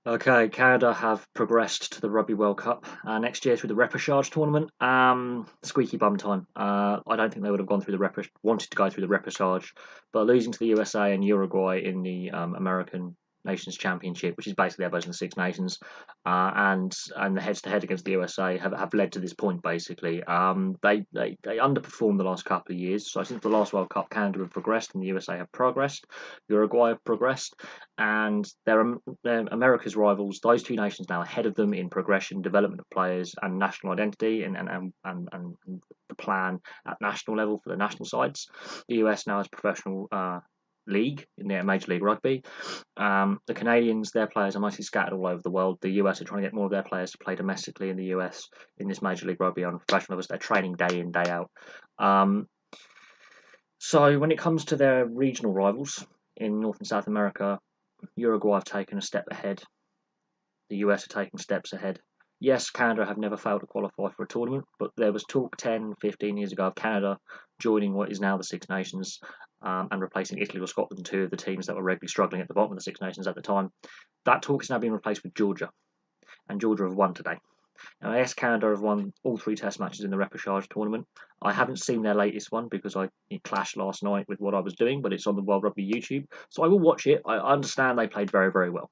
Okay, Canada have progressed to the Rugby World Cup next year through the repechage tournament. Squeaky bum time. I don't think they would have gone through the wanted to go through the repechage, but losing to the USA and Uruguay in the American Nations Championship, which is basically their version of the Six Nations, and the heads-to-head against the USA have led to this point. Basically, they underperformed the last couple of years. So since the last World Cup, Canada have progressed and the USA have progressed. Uruguay have progressed, and they're America's rivals. Those two nations now ahead of them in progression, development of players, and national identity, and the plan at national level for the national sides. The US now has professional league in their Major League Rugby. The Canadians, their players are mostly scattered all over the world. The US are trying to get more of their players to play domestically in the US in this Major League Rugby on professional levels. They're training day in, day out. So when it comes to their regional rivals in North and South America, Uruguay have taken a step ahead. The US are taking steps ahead. Yes, Canada have never failed to qualify for a tournament, but there was talk 10, 15 years ago of Canada joining what is now the Six Nations and replacing Italy or Scotland, two of the teams that were regularly struggling at the bottom of the Six Nations at the time. That talk has now been replaced with Georgia, and Georgia have won today. Now, yes, Canada have won all three Test matches in the repechage tournament. I haven't seen their latest one because it clashed last night with what I was doing, but it's on the World Rugby YouTube, so I will watch it. I understand they played very, very well.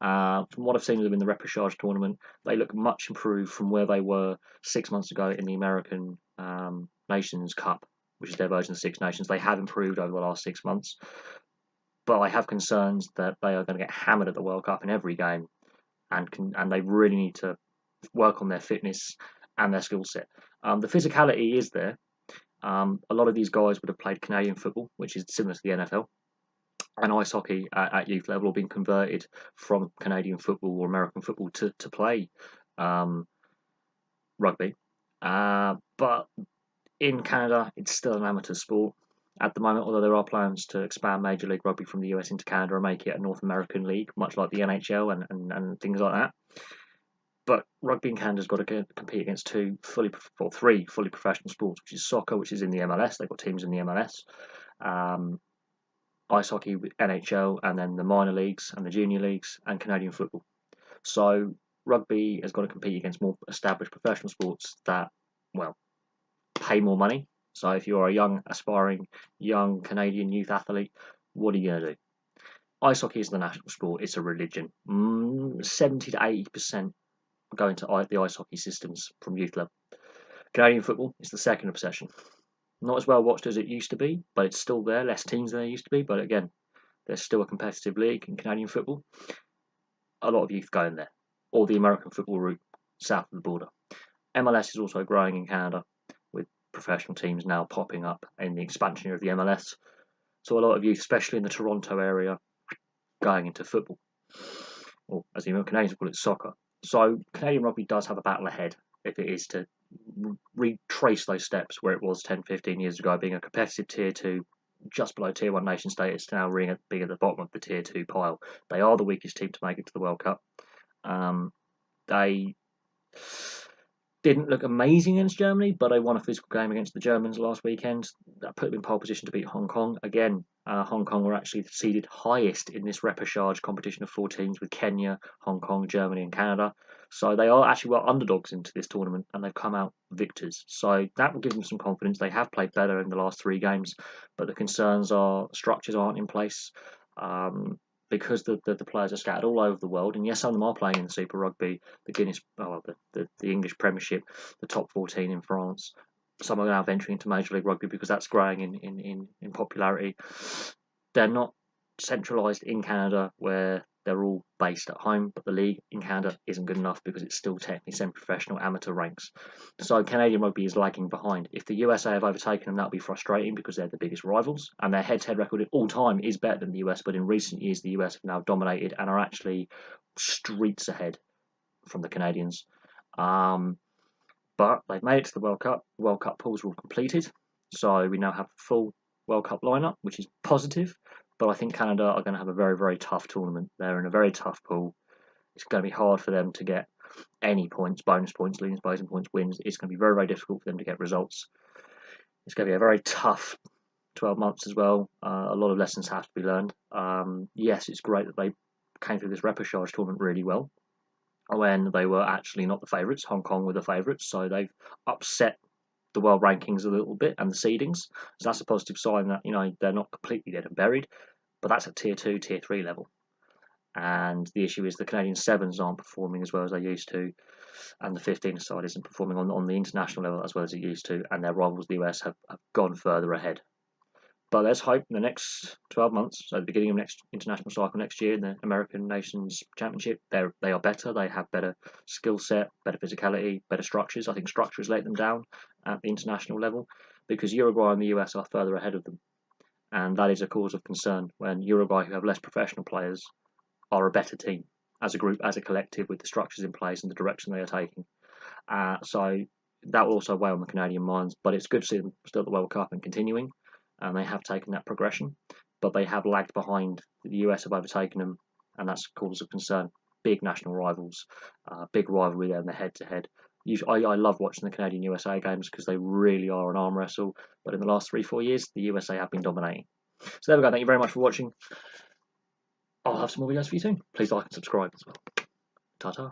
From what I've seen of them in the repechage tournament, they look much improved from where they were 6 months ago in the American Nations Cup, which is their version of the Six Nations. They have improved over the last 6 months, but I have concerns that they are going to get hammered at the World Cup in every game, and they really need to work on their fitness and their skill set. The physicality is there. A lot of these guys would have played Canadian football, which is similar to the NFL, and ice hockey at youth level, or been converted from Canadian football or American football to play rugby. But in Canada, it's still an amateur sport at the moment, although there are plans to expand Major League Rugby from the US into Canada and make it a North American league, much like the NHL and things like that. But rugby in Canada's got to compete against three fully professional sports, which is soccer, which is in the MLS. They've got teams in the MLS. Ice hockey with NHL, and then the minor leagues and the junior leagues, and Canadian football. So rugby has got to compete against more established professional sports that, well, pay more money. So if you're a young, aspiring, young Canadian youth athlete, what are you going to do? Ice hockey is the national sport. It's a religion. 70 to 80% go into the ice hockey systems from youth level. Canadian football is the second obsession. Not as well watched as it used to be, but it's still there. Less teams than there used to be, but again, there's still a competitive league in Canadian football. A lot of youth go in there, or the American football route south of the border. MLS is also growing in Canada, with professional teams now popping up in the expansion of the MLS. So a lot of youth, especially in the Toronto area, going into football, or as the Canadians call it, soccer. So Canadian rugby does have a battle ahead if it is to retrace those steps where it was 10, 15 years ago, being a competitive tier 2, just below tier 1 nation status, to now being at the bottom of the tier 2 pile. They are the weakest team to make it to the World Cup. They didn't look amazing against Germany, but they won a physical game against the Germans last weekend. That put them in pole position to beat Hong Kong. Again, Hong Kong were actually seeded highest in this repechage competition of 4 teams, with Kenya, Hong Kong, Germany, and Canada. So they are actually underdogs into this tournament, and they've come out victors. So that will give them some confidence. They have played better in the last 3 games, but the concerns are structures aren't in place. Because the players are scattered all over the world, and yes, some of them are playing in the Super Rugby, the English Premiership, the top 14 in France. Some are now venturing into Major League Rugby because that's growing in popularity. They're not centralised in Canada, where they're all based at home, but the league in Canada isn't good enough because it's still technically semi-professional amateur ranks. So Canadian rugby is lagging behind. If the USA have overtaken them, that'll be frustrating because they're the biggest rivals, and their head-to-head record at all time is better than the US. But in recent years, the US have now dominated and are actually streets ahead from the Canadians. But they've made it to the World Cup. The World Cup pools were all completed, so we now have a full World Cup lineup, which is positive. But I think Canada are going to have a very, very tough tournament. They're in a very tough pool. It's going to be hard for them to get any points, bonus points, losing points, wins. It's going to be very, very difficult for them to get results. It's going to be a very tough 12 months as well. A lot of lessons have to be learned. Yes, it's great that they came through this repechage tournament really well, when they were actually not the favourites. Hong Kong were the favourites, so they've upset the world rankings a little bit and the seedings. So that's a positive sign that, you know, they're not completely dead and buried, but that's at tier 2, tier 3 level. And the issue is the Canadian sevens aren't performing as well as they used to, and the 15 side isn't performing on the international level as well as it used to, and their rivals, the US, have gone further ahead. But let's hope in the next 12 months, so the beginning of next international cycle next year in the American Nations Championship, they are better. They have better skill set, better physicality, better structures. I think structures let them down at the international level because Uruguay and the US are further ahead of them. And that is a cause of concern when Uruguay, who have less professional players, are a better team as a group, as a collective, with the structures in place and the direction they are taking. So that will also weigh on the Canadian minds, but it's good to see them still at the World Cup and continuing. And they have taken that progression, but they have lagged behind. The US have overtaken them, and that's cause of concern. Big national rivals, big rivalry there in the head-to-head. I love watching the Canadian-USA games because they really are an arm wrestle, but in the last 3-4 years, the USA have been dominating. So there we go, thank you very much for watching. I'll have some more videos for you soon. Please like and subscribe as well. Ta-ta.